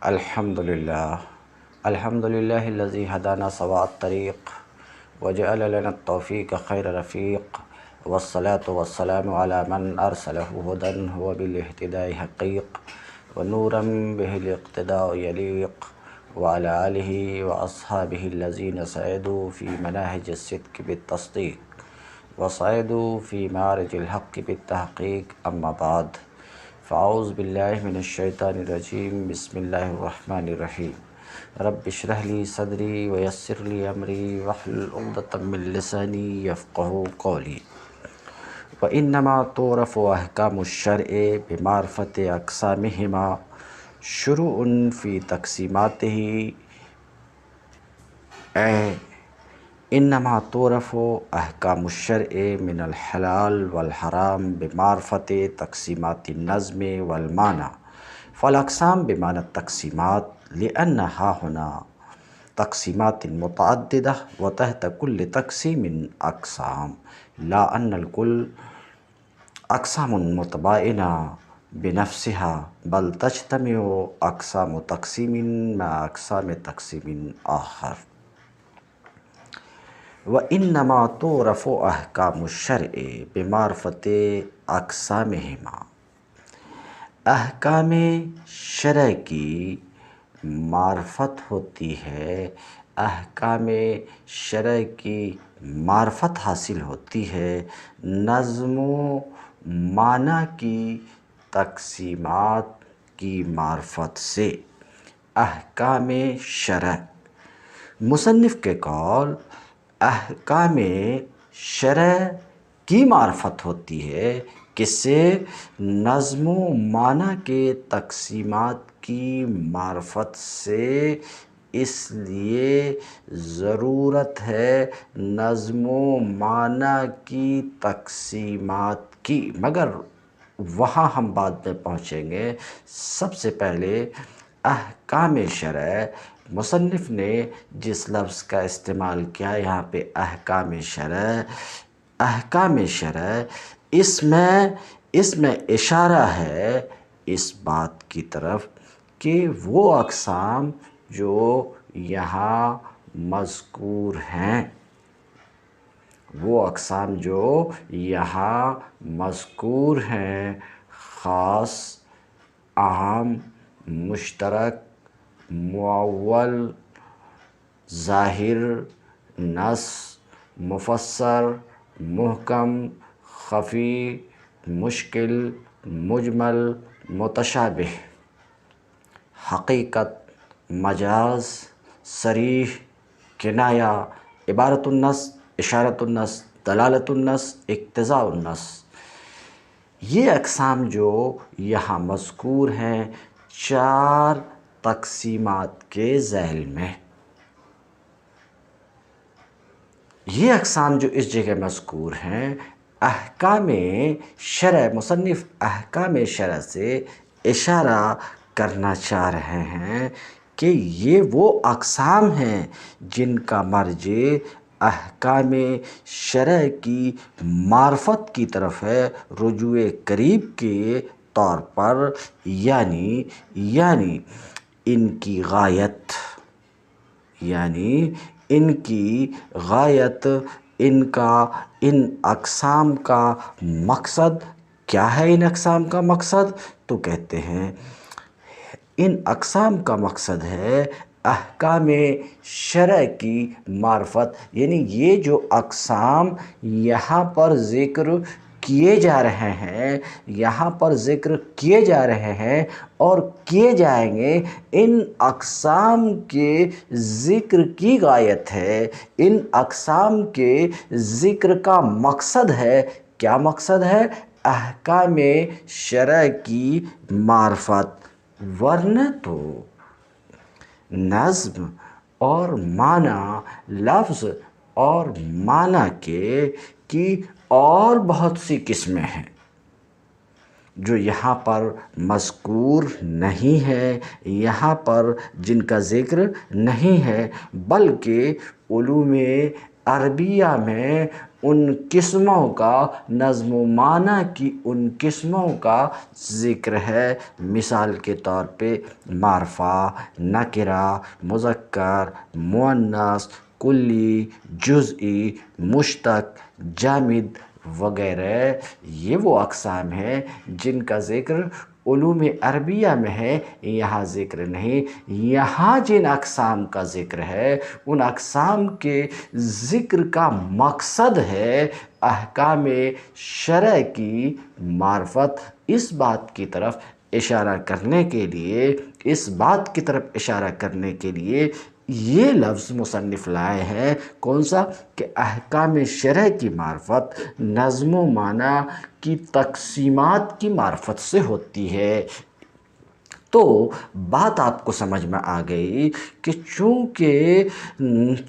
الحمد للہ الذی ہدانا سواء الطریق وجعل لنا التوفیق خیر رفیق والصلاة والسلام علی من ارسلہ ہدی وبالاہتداء حقیق ونورا به الاقتداء یلیق وعلی آلہ واصحابہ الذین سعدوا فی مناہج الصدق بالتصدیق وصعدوا فی معرج الحق بالتحقیق اما بعد فاعوذ باللہ من الشیطان الرجیم بسم اللہ الرحمن الرحیم رب اشرح لی صدری ویسر لی امری واحلل عقدۃ من لسانی یفقہوا قولی وانما تعرف احکام الشرع بمعرفت اقسامہما شروع فی تقسیماتہ انما تعرف احکام الشرع من الحلال والحرام بمعرفت تقسیمات النظم والمعنى فالاقسام بمعنى التقسیمات لأن هنا تقسیمات متعددة وتحت كل تقسیم اقسام لا ان الكل اقسام متباینة بنفسها بل تجتمع اقسام تقسیم مع اقسام تقسیم آخر وإنما تعرف احکام الشرع بمعرفت اقسامہما احکام شرع کی معرفت ہوتی ہے، احکام شرع کی معرفت حاصل ہوتی ہے نظم و معنی کی تقسیمات کی معرفت سے۔ احکام شرع مصنف کے قول احکام شرع کی معرفت ہوتی ہے کس سے؟ نظم و معنی کے تقسیمات کی معرفت سے۔ اس لیے ضرورت ہے نظم و معنی کی تقسیمات کی، مگر وہاں ہم بعد میں پہنچیں گے۔ سب سے پہلے احکام شرع، مصنف نے جس لفظ کا استعمال کیا یہاں پہ احکام شرع، احکام شرع اس میں اشارہ ہے اس بات کی طرف کہ وہ اقسام جو یہاں مذکور ہیں، وہ اقسام جو یہاں مذکور ہیں، خاص، عام، مشترک، معول، ظاہر، نص، مفسر، محکم، خفی، مشکل، مجمل، متشابہ، حقیقت، مجاز، صریح، کنایہ، عبارت النص، اشارت النص، دلالت النص، اقتضاء النص، یہ اقسام جو یہاں مذکور ہیں چار تقسیمات کے ذیل میں۔ یہ اقسام جو اس جگہ مذکور ہیں احکام شرع، مصنف احکام شرع سے اشارہ کرنا چاہ رہے ہیں کہ یہ وہ اقسام ہیں جن کا مرجع احکام شرع کی معرفت کی طرف ہے، رجوع قریب کے طور پر، یعنی ان کی غایت، ان اقسام کا مقصد کیا ہے؟ ان اقسام کا مقصد تو کہتے ہیں ان اقسام کا مقصد ہے احکام شرع کی معرفت، یعنی یہ جو اقسام یہاں پر ذکر کیے جا رہے ہیں، یہاں پر ذکر کیے جا رہے ہیں اور کیے جائیں گے، ان اقسام کے ذکر کی غایت ہے، ان اقسام کے ذکر کا مقصد ہے۔ کیا مقصد ہے؟ احکام شرع کی معرفت، ورنہ تو نظم اور معنی، لفظ اور معنی کی اور بہت سی قسمیں ہیں جو یہاں پر مذکور نہیں ہے، یہاں پر جن کا ذکر نہیں ہے، بلکہ علوم عربیہ میں ان قسموں کا، نظم و معنی کی ان قسموں کا ذکر ہے۔ مثال کے طور پہ معرفہ، نکرہ، مذکر، مؤنث، کلی، جزئی، مشتق، جامد وغیرہ، یہ وہ اقسام ہیں جن کا ذکر علوم عربیہ میں ہے، یہاں ذکر نہیں۔ یہاں جن اقسام کا ذکر ہے ان اقسام کے ذکر کا مقصد ہے احکام شرع کی معرفت، اس بات کی طرف اشارہ کرنے کے لیے، اس بات کی طرف اشارہ کرنے کے لیے یہ لفظ مصنف لائے ہیں۔ کون سا؟ کہ احکام شرع کی معرفت نظم و معنی کی تقسیمات کی معرفت سے ہوتی ہے۔ تو بات آپ کو سمجھ میں آ گئی کہ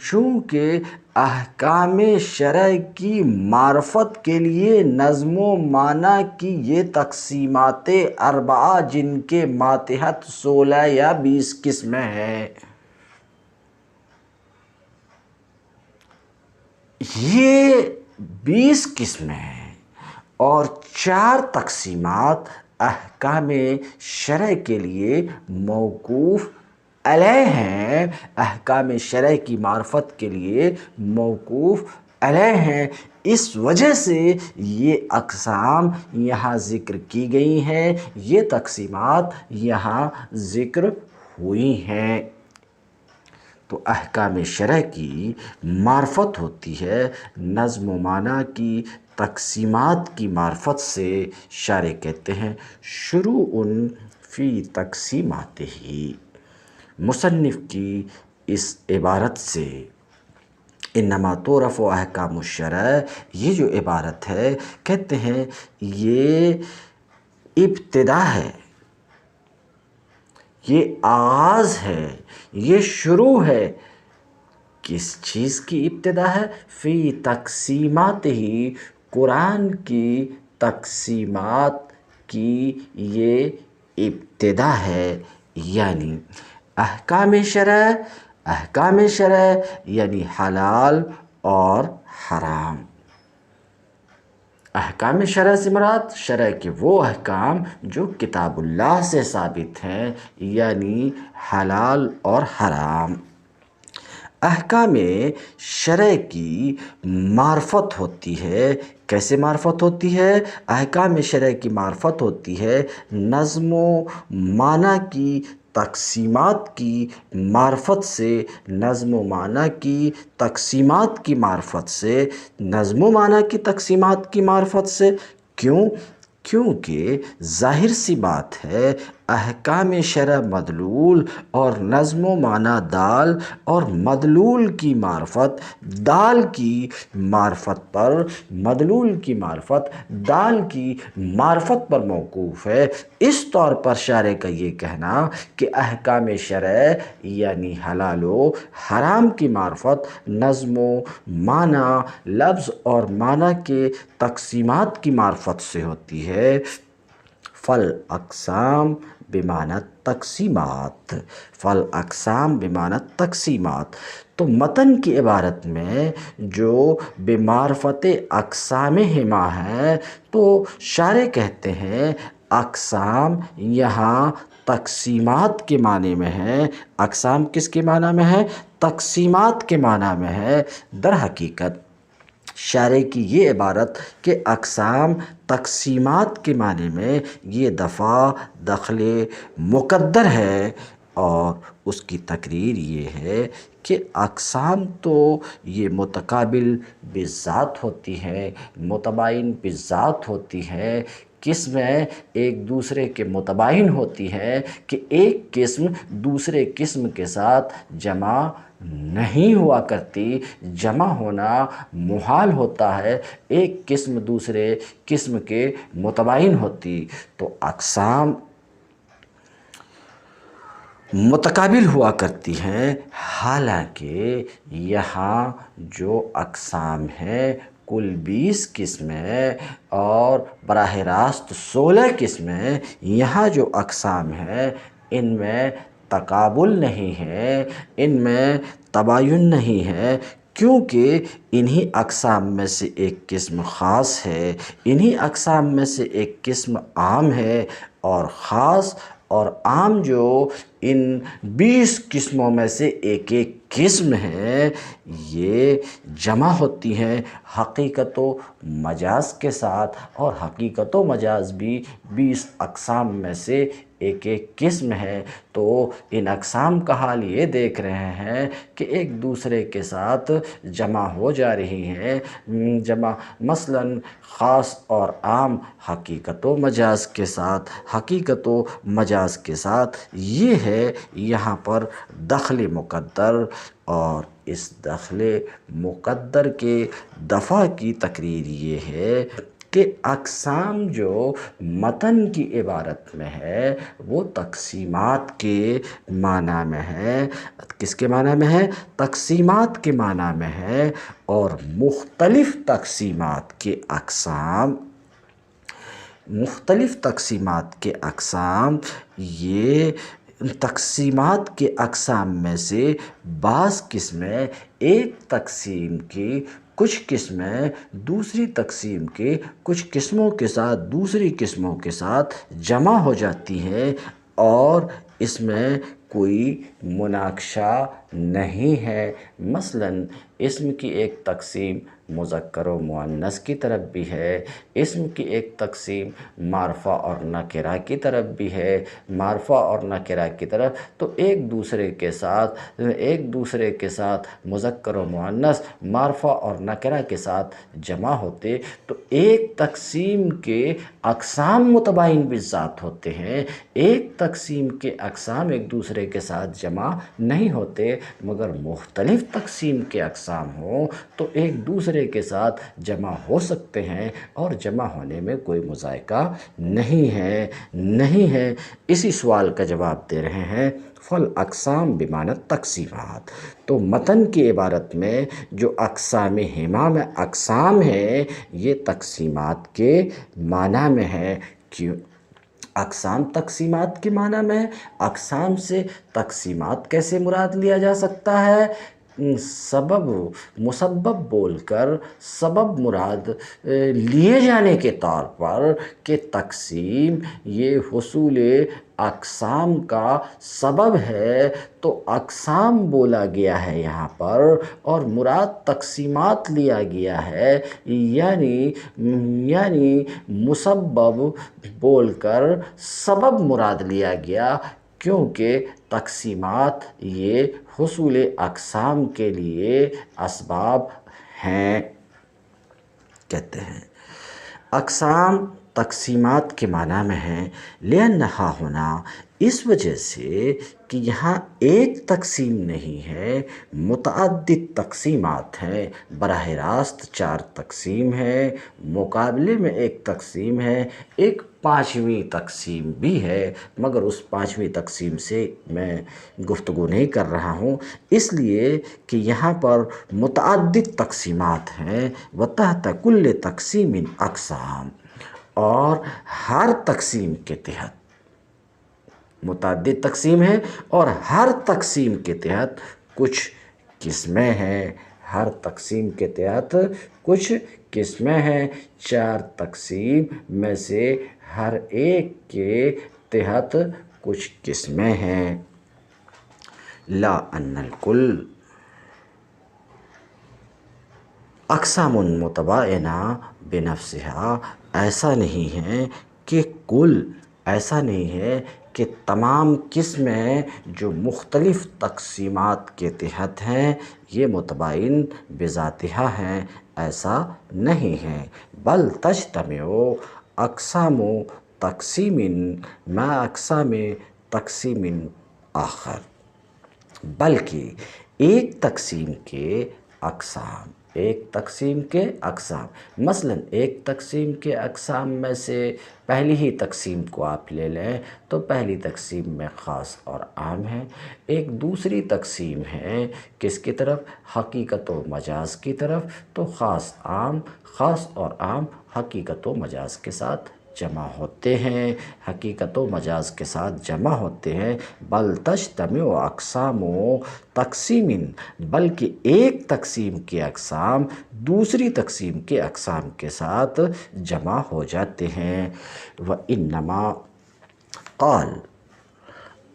چونکہ احکام شرع کی معرفت کے لیے نظم و معنی کی یہ تقسیمات اربعہ جن کے ماتحت 16 یا 20 قسمیں ہیں، یہ 20 قسمیں ہیں اور 4 تقسیمات احکام شرع کے لیے موقوف علیہ ہیں، احکام شرع کی معرفت کے لیے موقوف علیہ ہیں۔ اس وجہ سے یہ اقسام یہاں ذکر کی گئی ہیں، یہ تقسیمات یہاں ذکر ہوئی ہیں۔ تو احکام شرع کی معرفت ہوتی ہے نظم و معنی کی تقسیمات کی معرفت سے۔ شارح کہتے ہیں شروع فی تقسیماتہ، مصنف کی اس عبارت سے انما تعرف احکام الشرع، یہ جو عبارت ہے کہتے ہیں یہ ابتدا ہے، یہ آغاز ہے، یہ شروع ہے۔ کس چیز کی ابتدا ہے؟ فی تقسیمات ہی، قرآن کی تقسیمات کی یہ ابتدا ہے۔ یعنی احکام شرع یعنی حلال اور حرام۔ احکام شرع سے مراد شرع کے وہ احکام جو کتاب اللہ سے ثابت ہیں، یعنی حلال اور حرام۔ احکام شرع کی معرفت ہوتی ہے، کیسے معرفت ہوتی ہے؟ احکام شرع کی معرفت ہوتی ہے نظم و معنی کی تقسیمات کی معرفت سے، نظم و معنی کی تقسیمات کی معرفت سے، نظم و معنی کی تقسیمات کی معرفت سے۔ کیوں؟ کیونکہ ظاہر سی بات ہے احکام شرع مدلول اور نظم و معنی دال، اور مدلول کی معرفت دال کی معرفت پر، مدلول کی معرفت دال کی معرفت پر موقوف ہے۔ اس طور پر شارح کا یہ کہنا کہ احکام شرع یعنی حلال و حرام کی معرفت نظم و معنی، لفظ اور معنی کے تقسیمات کی معرفت سے ہوتی ہے۔ فالاقسام بمعنی تقسیمات، فالاقسام بمعنی تقسیمات۔ تو متن کی عبارت میں جو بمعرفت اقسامہما ہے، تو شارح کہتے ہیں اقسام یہاں تقسیمات کے معنی میں ہے۔ اقسام کس کے معنی میں ہے؟ تقسیمات کے معنی میں ہے۔ در حقیقت شارح کی یہ عبارت کہ اقسام تقسیمات کے معنی میں، یہ دفع دخل مقدر ہے، اور اس کی تقریر یہ ہے کہ اقسام تو یہ متقابل بالذات ہوتی ہیں، متباین بالذات ہوتی ہیں۔ قسمیں ایک دوسرے کے متباین ہوتی ہیں کہ ایک قسم دوسرے قسم کے ساتھ جمع نہیں ہوا کرتی، جمع ہونا محال ہوتا ہے، ایک قسم دوسرے قسم کے متباین ہوتی۔ تو اقسام متقابل ہوا کرتی ہیں، حالانکہ یہاں جو اقسام ہیں کل 20 قسمیں اور براہ راست 16 قسمیں، یہاں جو اقسام ہیں ان میں تقابل نہیں ہے، ان میں تباین نہیں ہے۔ کیونکہ انہی اقسام میں سے ایک قسم خاص ہے، انہی اقسام میں سے ایک قسم عام ہے، اور خاص اور عام جو ان 20 قسموں میں سے ایک ایک قسم ہے، یہ جمع ہوتی ہیں حقیقت و مجاز کے ساتھ، اور حقیقت و مجاز بھی 20 اقسام میں سے ایک ایک قسم ہے۔ تو ان اقسام کا حال یہ دیکھ رہے ہیں کہ ایک دوسرے کے ساتھ جمع ہو جا رہی ہیں، مثلاً خاص اور عام حقیقت و مجاز کے ساتھ، حقیقت و مجاز کے ساتھ۔ یہ ہے یہاں پر دخل مقدر، اور اس دخل مقدر کے دفع کی تقریر یہ ہے کہ اقسام جو متن کی عبارت میں ہے وہ تقسیمات کے معنی میں ہے۔ کس کے معنی میں ہے؟ تقسیمات کے معنی میں ہے، اور مختلف تقسیمات کے اقسام، مختلف تقسیمات کے اقسام، یہ تقسیمات کے اقسام میں سے بعض قسمیں ایک تقسیم کی کچھ قسمیں دوسری تقسیم کے کچھ قسموں کے ساتھ، دوسری قسموں کے ساتھ جمع ہو جاتی ہیں، اور اس میں کوئی مناقشہ نہیں ہے۔ مثلاً اسم کی ایک تقسیم مذکر و مؤنث کی طرف بھی ہے، اسم کی ایک تقسیم معرفہ اور نکرہ کی طرف بھی ہے، معرفہ اور نکرہ کی طرف، تو ایک دوسرے کے ساتھ مذکر و مؤنث معرفہ اور نکرہ کے ساتھ جمع ہوتے تو ایک تقسیم کے اقسام متباین بالذات ہوتے ہیں، ایک تقسیم کے اقسام ایک دوسرے کے ساتھ جمع نہیں ہوتے، مگر مختلف تقسیم کے اقسام ہوں تو ایک دوسرے کے ساتھ جمع ہو سکتے ہیں، اور جمع ہونے میں کوئی مذائقہ نہیں ہے۔ اسی سوال کا جواب دے رہے ہیں فالاقسام بمعنی تقسیمات۔ تو متن کی عبارت میں جو اقسام ہما میں اقسام ہیں، یہ تقسیمات کے معنی میں ہے۔ کیوں اقسام تقسیمات کے معنی میں ہے؟ اقسام سے تقسیمات کیسے مراد لیا جا سکتا ہے؟ سبب مسبب بول کر سبب مراد لیے جانے کے طور پر کہ تقسیم یہ حصول اقسام کا سبب ہے، تو اقسام بولا گیا ہے یہاں پر، اور مراد تقسیمات لیا گیا ہے، یعنی مسبب بول کر سبب مراد لیا گیا، کیونکہ تقسیمات یہ حصول اقسام کے لیے اسباب ہیں۔ کہتے ہیں اقسام تقسیمات کے معنی میں ہیں، لأنہا ہونا اس وجہ سے کہ یہاں ایک تقسیم نہیں ہے، متعدد تقسیمات ہیں، براہ راست 4 تقسیم ہے، مقابلے میں ایک تقسیم ہے، ایک 5ویں تقسیم بھی ہے، مگر اس 5ویں تقسیم سے میں گفتگو نہیں کر رہا ہوں، اس لیے کہ یہاں پر متعدد تقسیمات ہیں، وتحت کل تقسیم اقسام، اور ہر تقسیم کے تحت متعدد تقسیم ہے، اور ہر تقسیم کے تحت کچھ قسمیں ہیں، ہر تقسیم کے تحت کچھ قسمیں ہیں، 4 تقسیم میں سے ہر ایک کے تحت کچھ قسمیں ہیں۔ لا ان الکل اقسام متباینہ بنفسہا، ایسا نہیں ہے کہ ایسا نہیں ہے کہ تمام قسمیں جو مختلف تقسیمات کے تحت ہیں یہ متباین بذاتہا ہیں، ایسا نہیں ہے۔ بل تجتمع اقسام تقسیم مع اقسام تقسیم آخر، بلکہ ایک تقسیم کے اقسام، مثلاً ایک تقسیم کے اقسام میں سے پہلی ہی تقسیم کو آپ لے لیں تو پہلی تقسیم میں خاص اور عام ہے، ایک دوسری تقسیم ہے کس کی طرف؟ حقیقت و مجاز کی طرف، تو خاص اور عام حقیقت و مجاز کے ساتھ جمع ہوتے ہیں، حقیقت و مجاز کے ساتھ جمع ہوتے ہیں۔ بل تجتمع اقسام تقسیم، بلکہ ایک تقسیم کے اقسام دوسری تقسیم کے اقسام کے ساتھ جمع ہو جاتے ہیں۔ وَإِنَّمَا قال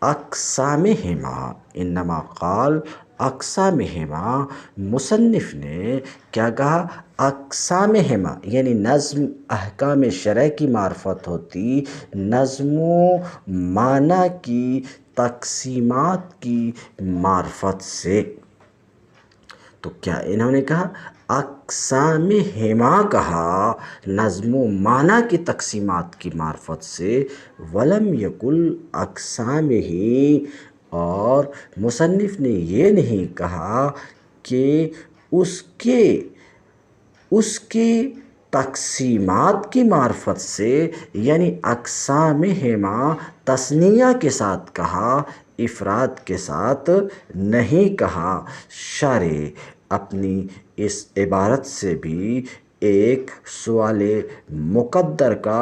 اقسامہما، انما قال اقسامہما، مصنف نے کیا کہا؟ اقسامہما، یعنی نظم احکام شرع کی معرفت ہوتی نظم و معنی کی تقسیمات کی معرفت سے۔ تو کیا انہوں نے کہا؟ اقسامہما کہا، نظم و معنی کی تقسیمات کی معرفت سے۔ ولم یقل اقسامہ، اور مصنف نے یہ نہیں کہا کہ اس کے تقسیمات کی معرفت سے، یعنی اقسامہما تثنیہ کے ساتھ کہا، افراد کے ساتھ نہیں کہا۔ شارح اپنی اس عبارت سے بھی ایک سوال مقدر کا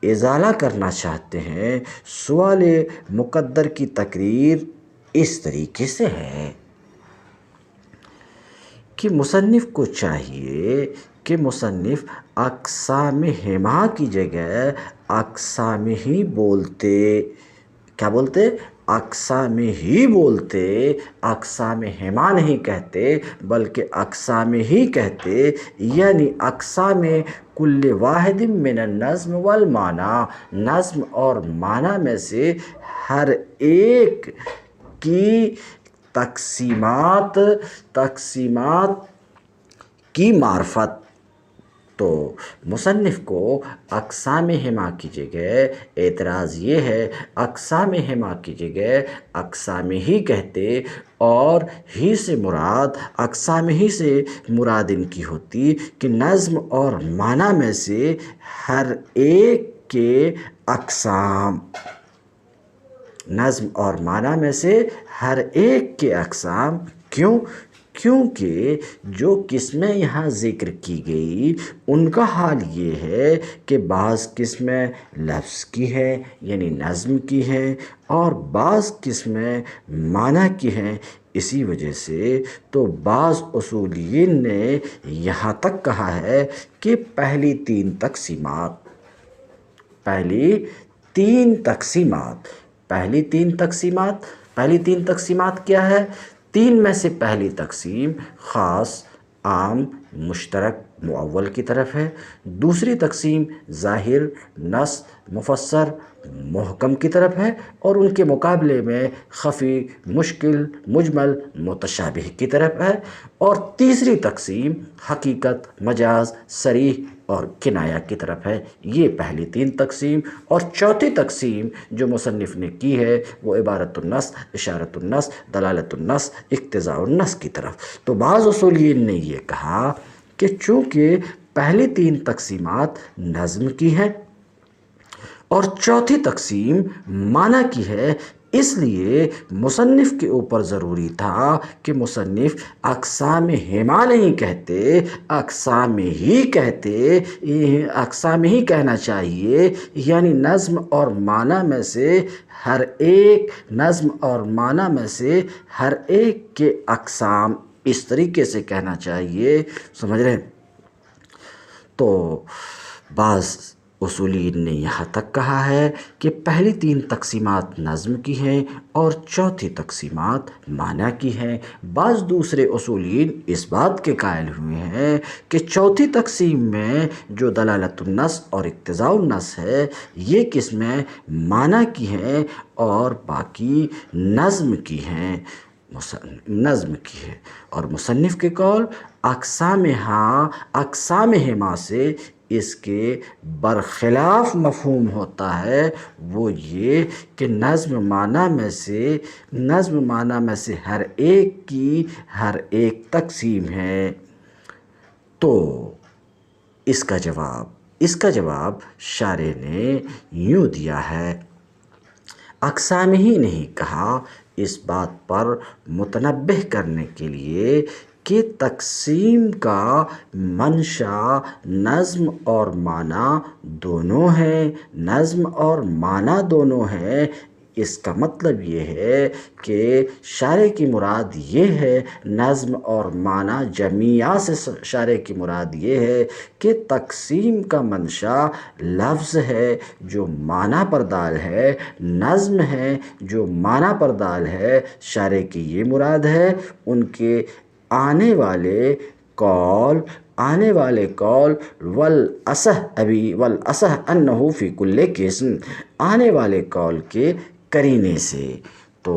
ازالہ کرنا چاہتے ہیں۔ سوال مقدر کی تقریر اس طریقے سے ہے کہ مصنف کو چاہیے کہ مصنف اقسامہما کی جگہ اقسامہ بولتے۔ کیا بولتے؟ اقسامہ بولتے، اقسامہما نہیں کہتے بلکہ اقسامہ کہتے، یعنی اقسام کل واحد من النظم والمعنی، نظم اور معنی میں سے ہر ایک کی تقسیمات کی معرفت۔ تو مصنف کو اقسامہما کی جگہ اعتراض یہ ہے، اقسامہما کی جگہ اقسامہ کہتے، اور ہی سے مراد، اقسامہ سے مراد ان کی ہوتی کہ نظم اور معنی میں سے ہر ایک کے اقسام، نظم اور معنی میں سے ہر ایک کے اقسام۔ کیوں؟ کیونکہ جو قسمیں یہاں ذکر کی گئی ان کا حال یہ ہے کہ بعض قسمیں لفظ کی ہیں یعنی نظم کی ہیں، اور بعض قسمیں معنی کی ہیں۔ اسی وجہ سے تو بعض اصولیین نے یہاں تک کہا ہے کہ پہلی تین تقسیمات کیا ہے؟ تین میں سے پہلی تقسیم خاص، عام، مشترک، معول کی طرف ہے۔ دوسری تقسیم ظاہر، نص، مفسر، محکم کی طرف ہے، اور ان کے مقابلے میں خفی، مشکل، مجمل، متشابہ کی طرف ہے۔ اور تیسری تقسیم حقیقت، مجاز، صریح اور کنایہ کی طرف ہے۔ یہ پہلی تین تقسیم۔ اور چوتھی تقسیم جو مصنف نے کی ہے وہ عبارت النص، اشارت النص، دلالت النص، اقتضاء النص کی طرف۔ تو بعض اصولیین نے یہ کہا کہ چونکہ پہلی تین تقسیمات نظم کی ہیں اور چوتھی تقسیم معنی کی ہے، اس لیے مصنف کے اوپر ضروری تھا کہ مصنف اقسامہما نہیں کہتے، اقسامہ ہی کہنا چاہیے، یعنی نظم اور معنی میں سے ہر ایک، نظم اور معنی میں سے ہر ایک کے اقسام، اس طریقے سے کہنا چاہیے۔ سمجھ رہے ہیں؟ تو بعض اصولیین نے یہاں تک کہا ہے کہ پہلی تین تقسیمات نظم کی ہیں اور چوتھی تقسیمات معنی کی ہیں۔ بعض دوسرے اصولیین اس بات کے قائل ہوئے ہیں کہ چوتھی تقسیم میں جو دلالت النص اور اقتضاء النص ہے، یہ قسمیں معنی کی ہیں اور باقی نظم کی ہیں، اور مصنف کے قول اقسامہما سے اس کے برخلاف مفہوم ہوتا ہے، وہ یہ کہ نظم معنی میں سے ہر ایک کی ہر ایک تقسیم ہے۔ تو اس کا جواب شارح نے یوں دیا ہے، اقسامہ ہی نہیں کہا، اس بات پر متنبہ کرنے کے لیے کہ تقسیم کا منشا نظم اور معنی دونوں ہیں، نظم اور معنی دونوں ہیں۔ اس کا مطلب یہ ہے کہ شارح کی مراد یہ ہے، نظم اور معنی جمیعہ سے شارح کی مراد یہ ہے کہ تقسیم کا منشا لفظ ہے جو معنی پر دال ہے، نظم ہے جو معنی پر دال ہے۔ شارح کی یہ مراد ہے۔ ان کے آنے والے قول والاصح انہ فی کل قسم، آنے والے قول کے قرینے سے تو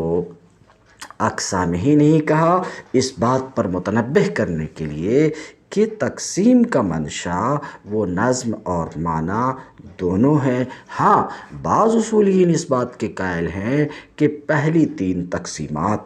اقسام ہی نہیں کہا، اس بات پر متنبہ کرنے کے لیے کہ تقسیم کا منشا وہ نظم اور معنی دونوں ہیں۔ ہاں، بعض اصولیین اس بات کے قائل ہیں کہ پہلی تین تقسیمات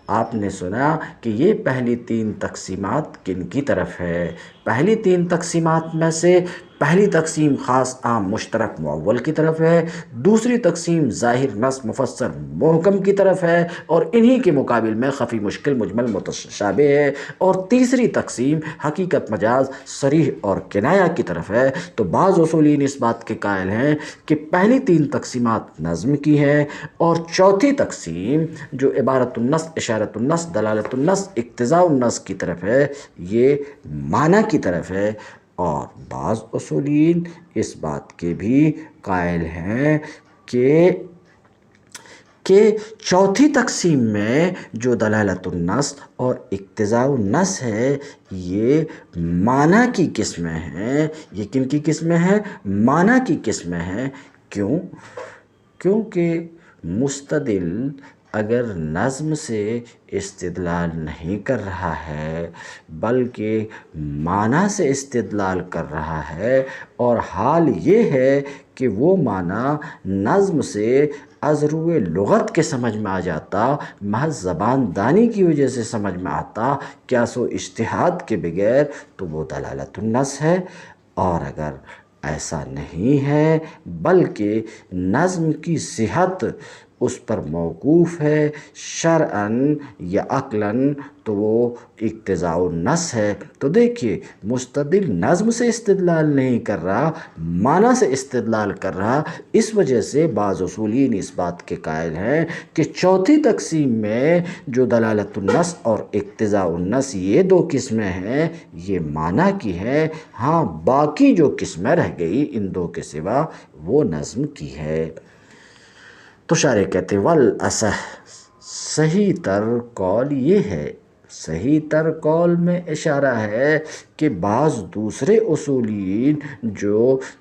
آپ نے سنا کہ یہ پہلی تین تقسیمات کن کی طرف ہے؟ پہلی تین تقسیمات میں سے پہلی تقسیم خاص عام مشترک معول کی طرف ہے، دوسری تقسیم ظاہر نص مفسر محکم کی طرف ہے اور انہی کے مقابل میں خفی مشکل مجمل متشابہ ہے، اور تیسری تقسیم حقیقت مجاز صریح اور کنایہ کی طرف ہے۔ تو بعض اصولین اس بات کے قائل ہیں کہ پہلی تین تقسیمات نظم کی ہیں اور چوتھی تقسیم جو عبارت النص، اشارت النص، دلالت النص، اقتضاء النص کی طرف ہے، یہ معنی کی طرف ہے۔ اور بعض اصولین اس بات کے بھی قائل ہیں کہ چوتھی تقسیم میں جو دلالت النص اور اقتضاء النص ہے یہ معنی کی قسمیں ہیں۔ یہ کن کی قسمیں ہیں؟ معنی کی قسمیں ہیں۔ کیونکہ مستدل اگر نظم سے استدلال نہیں کر رہا ہے بلکہ معنی سے استدلال کر رہا ہے، اور حال یہ ہے کہ وہ معنی نظم سے از روئے لغت کے سمجھ میں آ جاتا، محض زبان دانی کی وجہ سے سمجھ میں آتا قیاس و اجتہاد کے بغیر، تو وہ دلالت النص ہے۔ اور اگر ایسا نہیں ہے بلکہ نظم کی صحت اس پر موقوف ہے شرعاً یا عقلاً، تو وہ اقتضاء النص ہے۔ تو دیکھیے، مستدل نظم سے استدلال نہیں کر رہا، معنی سے استدلال کر رہا۔ اس وجہ سے بعض اصولین اس بات کے قائل ہیں کہ چوتھی تقسیم میں جو دلالت النص اور اقتضاء النص یہ دو قسمیں ہیں یہ معنی کی ہیں۔ ہاں، باقی جو قسمیں رہ گئی ان دو کے سوا وہ نظم کی ہے۔ تو شارح کہتے ہیں والاصح، صحیح تر قول یہ ہے، صحیح تر قول میں اشارہ ہے کہ بعض دوسرے اصولین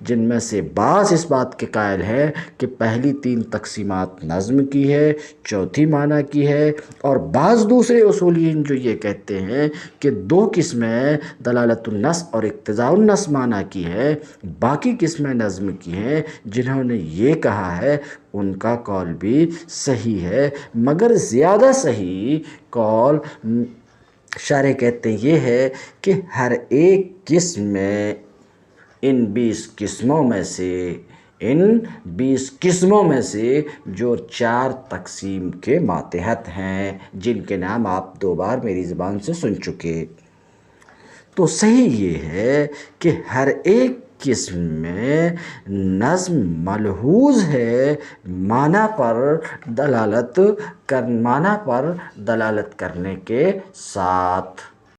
جن میں سے بعض اس بات کے قائل ہیں کہ پہلی تین تقسیمات نظم کی ہے، چوتھی معنی کی ہے، اور بعض دوسرے اصولین جو یہ کہتے ہیں کہ دو قسمیں دلالت النص اور اقتضاء النص معنی کی ہے، باقی قسمیں نظم کی ہیں، جنہوں نے یہ کہا ہے ان کا قول بھی صحیح ہے، مگر زیادہ صحیح قول شارح کہتے ہیں یہ ہے کہ ہر ایک قسم میں ان 20 قسموں میں سے جو 4 تقسیم کے ماتحت ہیں، جن کے نام آپ 2 بار میری زبان سے سن چکے، تو صحیح یہ ہے کہ ہر ایک قسم میں نظم ملحوظ ہے معنی پر دلالت کرنے کے ساتھ۔